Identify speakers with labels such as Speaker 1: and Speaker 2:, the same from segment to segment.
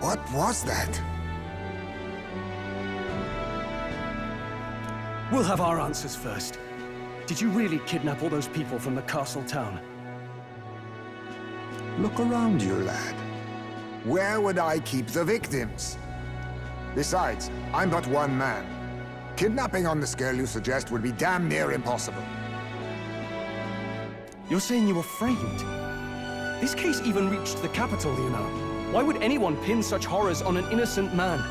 Speaker 1: What was that?
Speaker 2: We'll have our answers first. Did you really kidnap all those people from the castle town?
Speaker 1: Look around you, lad. Where would I keep the victims? Besides, I'm but one man. Kidnapping on the scale you suggest would be damn near impossible.
Speaker 2: You're saying you were framed? This case even reached the capital, you know. Why would anyone pin such horrors on an innocent man?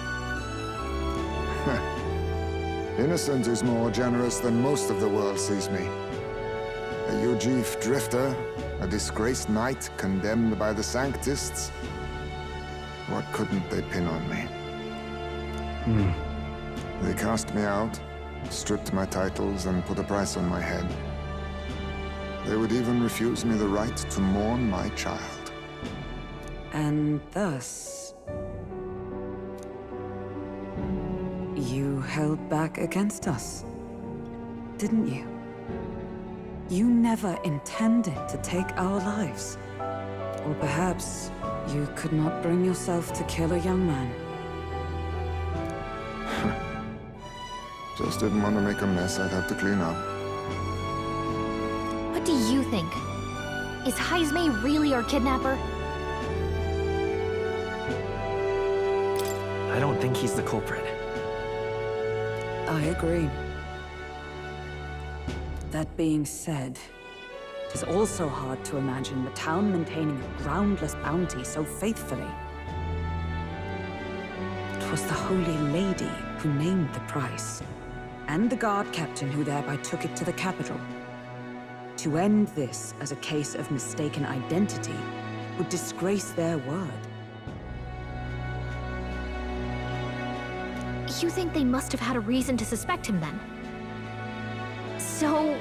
Speaker 1: Innocent is more generous than most of the world sees me. A Ujif drifter, a disgraced knight condemned by the Sanctists. What couldn't they pin on me? They cast me out, stripped my titles, and put a price on my head. They would even refuse me the right to mourn my child.
Speaker 3: And thus, you held back against us, didn't you? You never intended to take our lives. Or perhaps you could not bring yourself to kill a young man.
Speaker 1: Just didn't want to make a mess I'd have to clean up.
Speaker 4: What do you think? Is Heismay really our kidnapper?
Speaker 5: I don't think he's the culprit.
Speaker 3: I agree. That being said, it is also hard to imagine the town maintaining a groundless bounty so faithfully. It was the Holy Lady who named the price, and the guard captain who thereby took it to the capital. To end this as a case of mistaken identity would disgrace their word.
Speaker 4: You think they must have had a reason to suspect him then? So,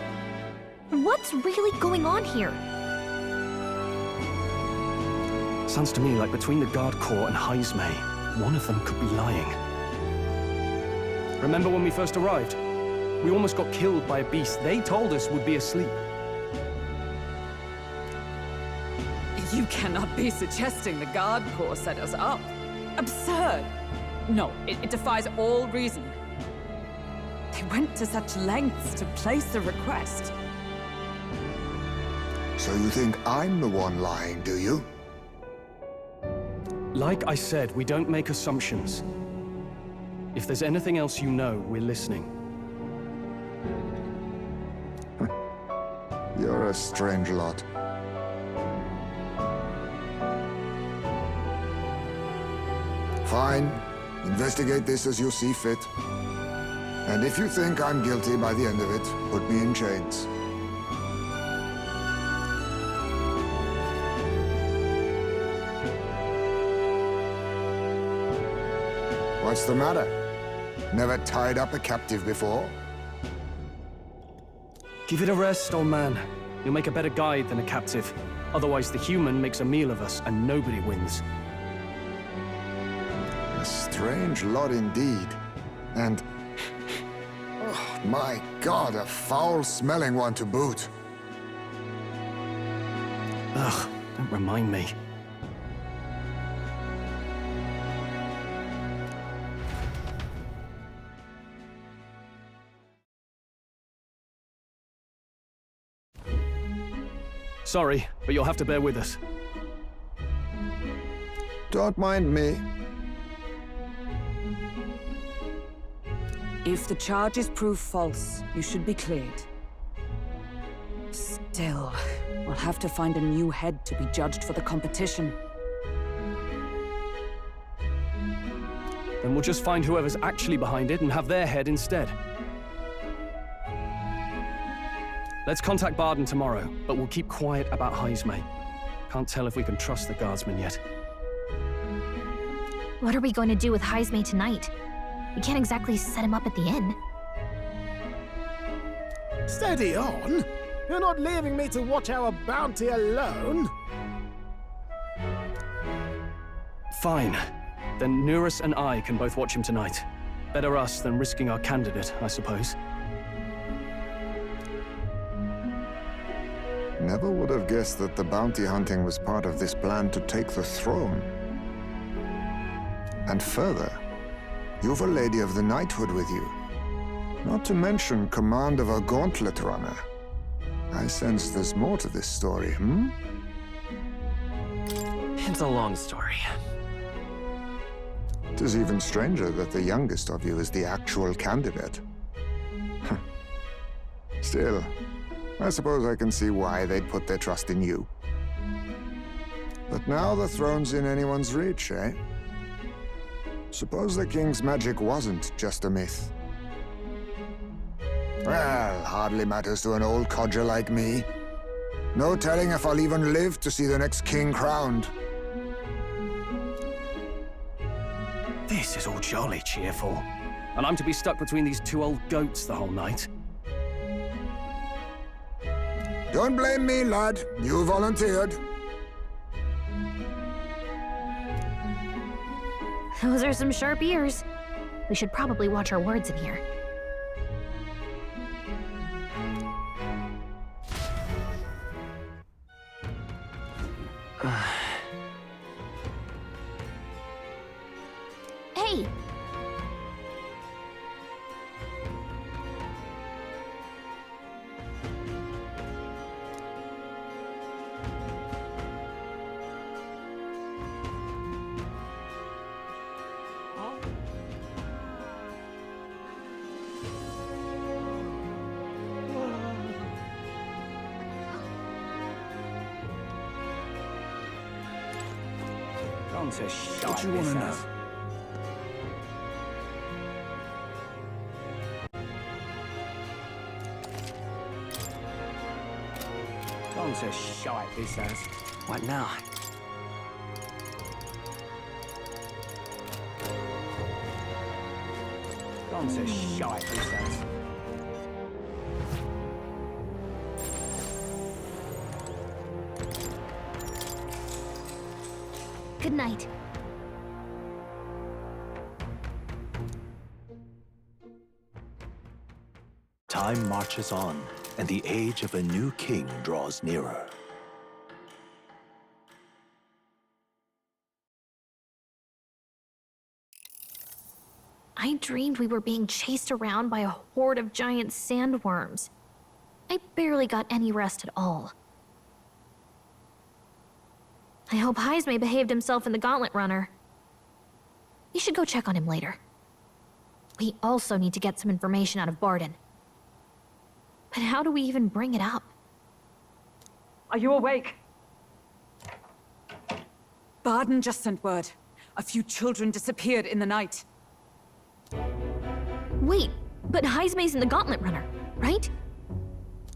Speaker 4: what's really going on here?
Speaker 2: Sounds to me like between the Guard Corps and Heismay, one of them could be lying. Remember when we first arrived? We almost got killed by a beast they told us would be asleep.
Speaker 3: You cannot be suggesting the Guard Corps set us up. Absurd! No, it defies all reason. They went to such lengths to place a request.
Speaker 1: So you think I'm the one lying, do you?
Speaker 2: Like I said, we don't make assumptions. If there's anything else you know, we're listening.
Speaker 1: You're a strange lot. Fine. Investigate this as you see fit. And if you think I'm guilty by the end of it, put me in chains. What's the matter? Never tied up a captive before?
Speaker 2: Give it a rest, old man. You'll make a better guide than a captive. Otherwise, the human makes a meal of us, and nobody wins.
Speaker 1: A strange lot indeed. And... oh, my God, a foul-smelling one to boot.
Speaker 2: Ugh, don't remind me. Sorry, but you'll have to bear with us.
Speaker 1: Don't mind me.
Speaker 3: If the charges prove false, you should be cleared. Still, we'll have to find a new head to be judged for the competition.
Speaker 2: Then we'll just find whoever's actually behind it and have their head instead. Let's contact Barden tomorrow, but we'll keep quiet about Heismay. Can't tell if we can trust the guardsmen yet.
Speaker 4: What are we going to do with Heismay tonight? We can't exactly set him up at the inn.
Speaker 6: Steady on! You're not leaving me to watch our bounty alone!
Speaker 2: Fine. Then Nurus and I can both watch him tonight. Better us than risking our candidate, I suppose.
Speaker 1: Never would have guessed that the bounty hunting was part of this plan to take the throne. And further, you've a Lady of the Knighthood with you. Not to mention command of a gauntlet runner. I sense there's more to this story, hmm?
Speaker 5: It's a long story.
Speaker 1: It is even stranger that the youngest of you is the actual candidate. Still, I suppose I can see why they'd put their trust in you. But now the throne's in anyone's reach, eh? Suppose the king's magic wasn't just a myth. Well, hardly matters to an old codger like me. No telling if I'll even live to see the next king crowned.
Speaker 2: This is all jolly cheerful. And I'm to be stuck between these two old goats the whole night.
Speaker 1: Don't blame me, lad. You volunteered.
Speaker 4: Those are some sharp ears. We should probably watch our words in here. Hey!
Speaker 2: What do you want to know?
Speaker 5: What now?
Speaker 4: Good night.
Speaker 7: Time marches on, and the age of a new king draws nearer.
Speaker 4: I dreamed we were being chased around by a horde of giant sandworms. I barely got any rest at all. I hope Heisme behaved himself in the Gauntlet Runner. We should go check on him later. We also need to get some information out of Barden. But how do we even bring it up?
Speaker 3: Are you awake? Barden just sent word. A few children disappeared in the night.
Speaker 4: Wait, but Heisme's in the Gauntlet Runner, right?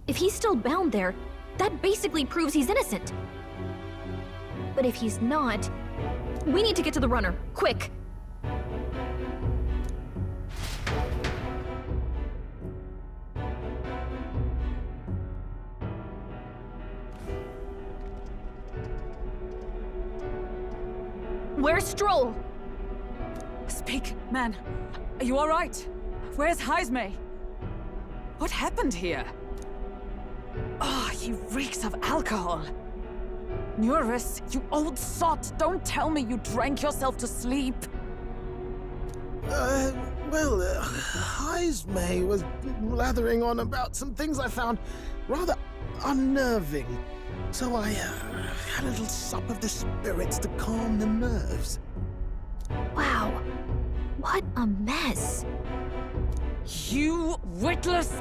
Speaker 4: If he's still bound there, that basically proves he's innocent. But if he's not, we need to get to the runner, quick! Where's Stroll?
Speaker 3: Speak, man. Are you all right? Where's Heisme? What happened here? Oh, he reeks of alcohol. Eurus, you old sot, don't tell me you drank yourself to sleep.
Speaker 6: Heisme was blathering on about some things I found rather unnerving. So I had a little sup of the spirits to calm the nerves.
Speaker 4: Wow, what a mess.
Speaker 3: You witless...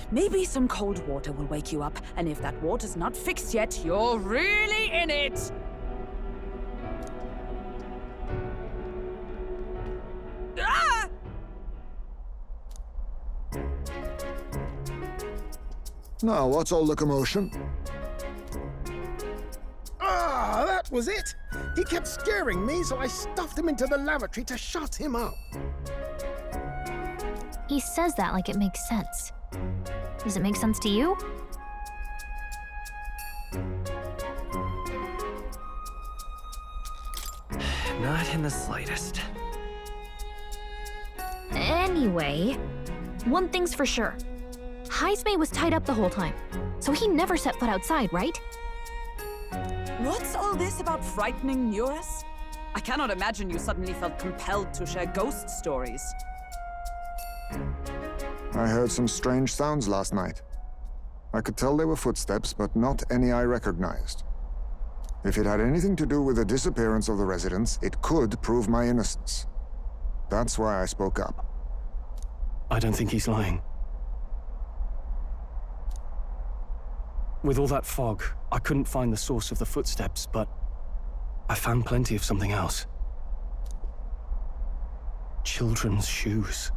Speaker 3: Maybe some cold water will wake you up, and if that water's not fixed yet, you're really in it! Ah!
Speaker 1: Now, what's all the commotion?
Speaker 6: Ah, that was it! He kept scaring me, so I stuffed him into the lavatory to shut him up.
Speaker 4: He says that like it makes sense. Does it make sense to you?
Speaker 5: Not in the slightest.
Speaker 4: Anyway, one thing's for sure. Heisme was tied up the whole time, so he never set foot outside, right?
Speaker 3: What's all this about frightening Eurus? I cannot imagine you suddenly felt compelled to share ghost stories.
Speaker 1: I heard some strange sounds last night. I could tell they were footsteps, but not any I recognized. If it had anything to do with the disappearance of the residents, it could prove my innocence. That's why I spoke up.
Speaker 2: I don't think he's lying. With all that fog, I couldn't find the source of the footsteps, but I found plenty of something else. Children's shoes.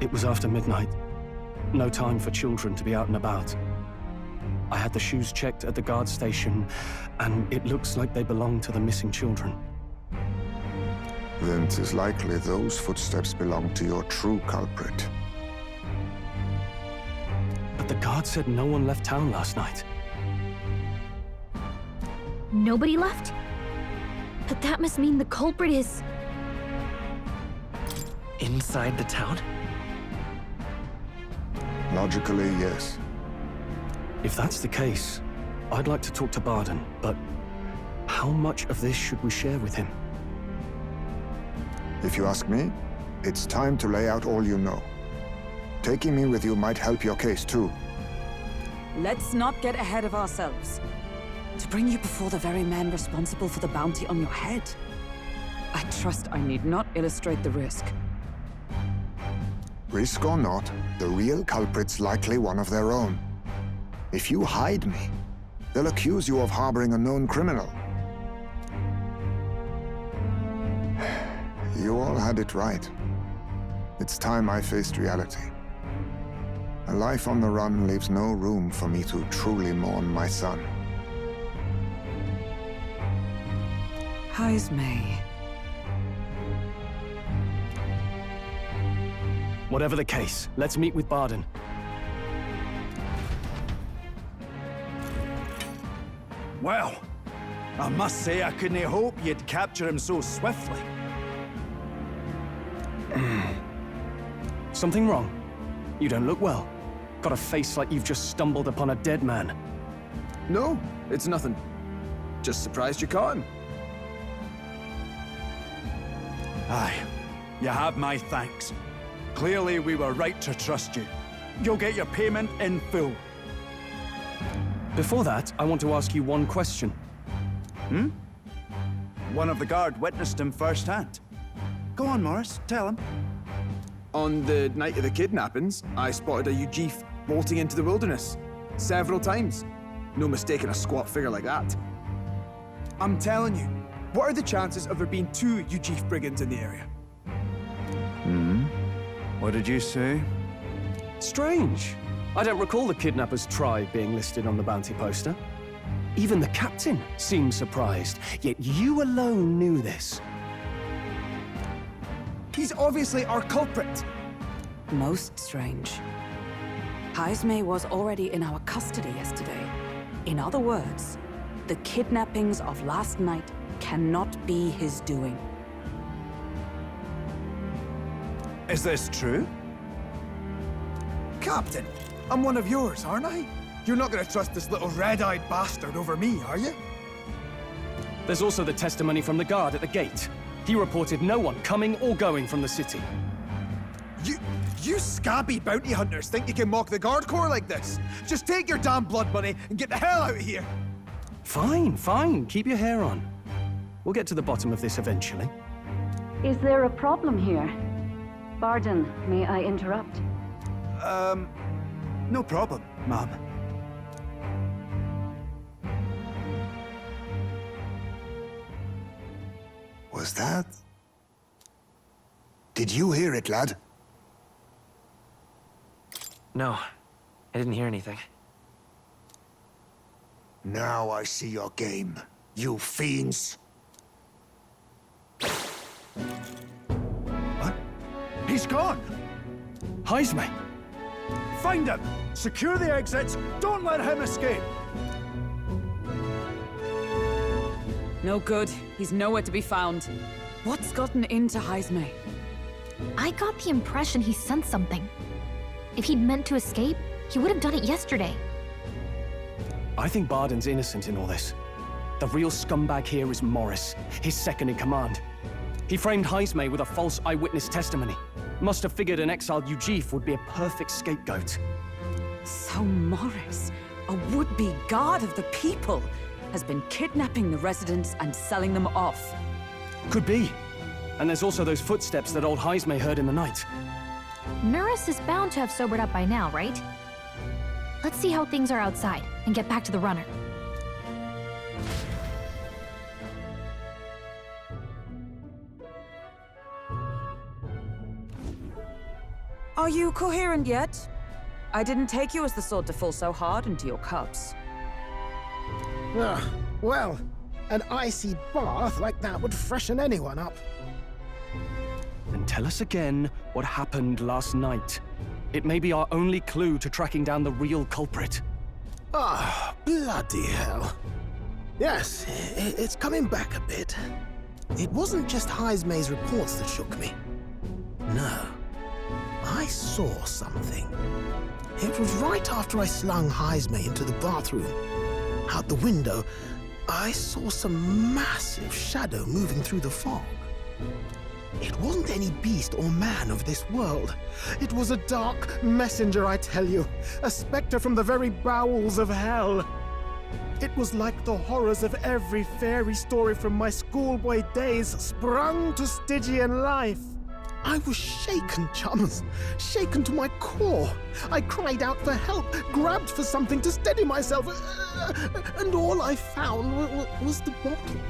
Speaker 2: It was after midnight. No time for children to be out and about. I had the shoes checked at the guard station, and it looks like they belong to the missing children.
Speaker 1: Then 'tis likely those footsteps belong to your true culprit.
Speaker 2: But the guard said no one left town last night.
Speaker 4: Nobody left? But that must mean the culprit is...
Speaker 5: Inside the town?
Speaker 1: Logically, yes.
Speaker 2: If that's the case, I'd like to talk to Barden, but how much of this should we share with him?
Speaker 1: If you ask me, it's time to lay out all you know. Taking me with you might help your case, too.
Speaker 3: Let's not get ahead of ourselves. To bring you before the very man responsible for the bounty on your head. I trust I need not illustrate the risk.
Speaker 1: Risk or not, the real culprit's likely one of their own. If you hide me, they'll accuse you of harboring a known criminal. You all had it right. It's time I faced reality. A life on the run leaves no room for me to truly mourn my son.
Speaker 3: Heismay.
Speaker 2: Whatever the case, let's meet with Barden.
Speaker 8: Well, I must say I couldn't hope you'd capture him so swiftly.
Speaker 2: Something wrong? You don't look well. Got a face like you've just stumbled upon a dead man.
Speaker 9: No, it's nothing. Just surprised you caught him.
Speaker 8: Aye, you have my thanks. Clearly we were right to trust you. You'll get your payment in full.
Speaker 2: Before that, I want to ask you one question.
Speaker 8: One of the guard witnessed him firsthand. Go on, Morris, tell him.
Speaker 9: On the night of the kidnappings, I spotted a Ujif bolting into the wilderness. Several times. No mistaking a squat figure like that. I'm telling you, what are the chances of there being 2 Ujif brigands in the area?
Speaker 8: What did you say?
Speaker 2: Strange. I don't recall the kidnapper's tribe being listed on the bounty poster. Even the captain seemed surprised, yet you alone knew this.
Speaker 9: He's obviously our culprit.
Speaker 3: Most strange. Heismay was already in our custody yesterday. In other words, the kidnappings of last night cannot be his doing.
Speaker 8: Is this true?
Speaker 9: Captain, I'm one of yours, aren't I? You're not gonna trust this little red-eyed bastard over me, are you?
Speaker 2: There's also the testimony from the guard at the gate. He reported no one coming or going from the city.
Speaker 9: You scabby bounty hunters think you can mock the Guard Corps like this? Just take your damn blood money and get the hell out of here!
Speaker 2: Fine, fine. Keep your hair on. We'll get to the bottom of this eventually.
Speaker 10: Is there a problem here? Barden, may I interrupt?
Speaker 8: No problem, ma'am.
Speaker 1: Was that? Did you hear it, lad?
Speaker 5: No, I didn't hear anything.
Speaker 1: Now I see your game, you fiends.
Speaker 8: What? He's gone!
Speaker 2: Heismay!
Speaker 8: Find him! Secure the exits! Don't let him escape!
Speaker 3: No good. He's nowhere to be found. What's gotten into Heismay?
Speaker 4: I got the impression he sensed something. If he'd meant to escape, he would have done it yesterday.
Speaker 2: I think Barden's innocent in all this. The real scumbag here is Morris, his second in command. He framed Heismay with a false eyewitness testimony. Must have figured an exiled Ujif would be a perfect scapegoat.
Speaker 3: So Morris, a would-be guard of the people, has been kidnapping the residents and selling them off.
Speaker 2: Could be. And there's also those footsteps that old Heismay heard in the night.
Speaker 4: Norris is bound to have sobered up by now, right? Let's see how things are outside and get back to the runner.
Speaker 3: Are you coherent yet? I didn't take you as the sort to fall so hard into your cups.
Speaker 6: Well, an icy bath like that would freshen anyone up.
Speaker 2: And tell us again what happened last night. It may be our only clue to tracking down the real culprit.
Speaker 6: Ah, bloody hell. Yes, it's coming back a bit. It wasn't just Heismay's reports that shook me. No. I saw something. It was right after I slung Heismay into the bathroom. Out the window, I saw some massive shadow moving through the fog. It wasn't any beast or man of this world. It was a dark messenger, I tell you. A specter from the very bowels of hell. It was like the horrors of every fairy story from my schoolboy days sprung to Stygian life. I was shaken, chums. Shaken to my core. I cried out for help, grabbed for something to steady myself, and all I found was the bottle.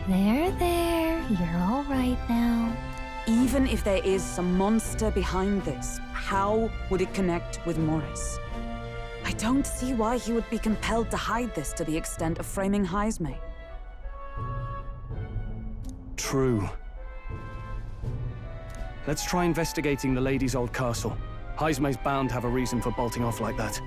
Speaker 4: There. You're all right now.
Speaker 3: Even if there is some monster behind this, how would it connect with Morris? I don't see why he would be compelled to hide this to the extent of framing Heismay.
Speaker 2: True. Let's try investigating the lady's old castle. Heismay's bound to have a reason for bolting off like that.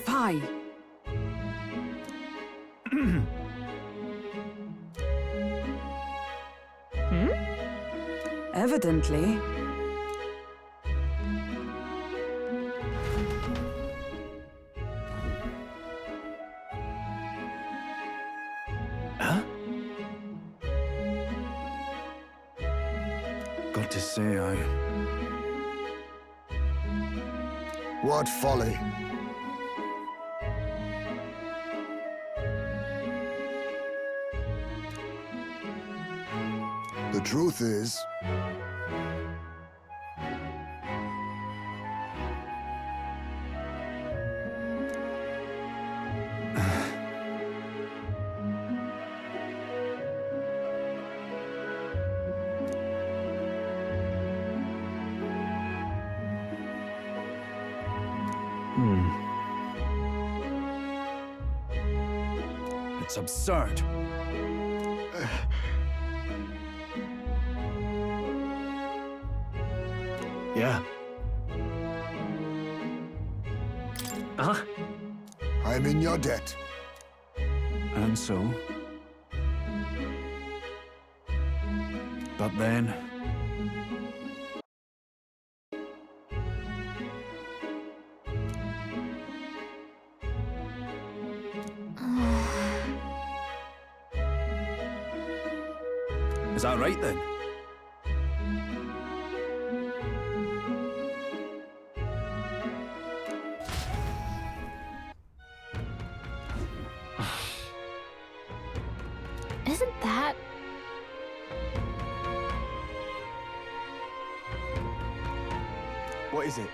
Speaker 3: Fine. Evidently.
Speaker 2: Huh?
Speaker 9: Got to say,
Speaker 1: What folly. The truth is,
Speaker 9: it's absurd.
Speaker 2: Yeah.
Speaker 5: Uh-huh.
Speaker 1: I'm in your debt.
Speaker 9: And so? But then... Is that right then?
Speaker 4: Isn't that...
Speaker 9: What is it?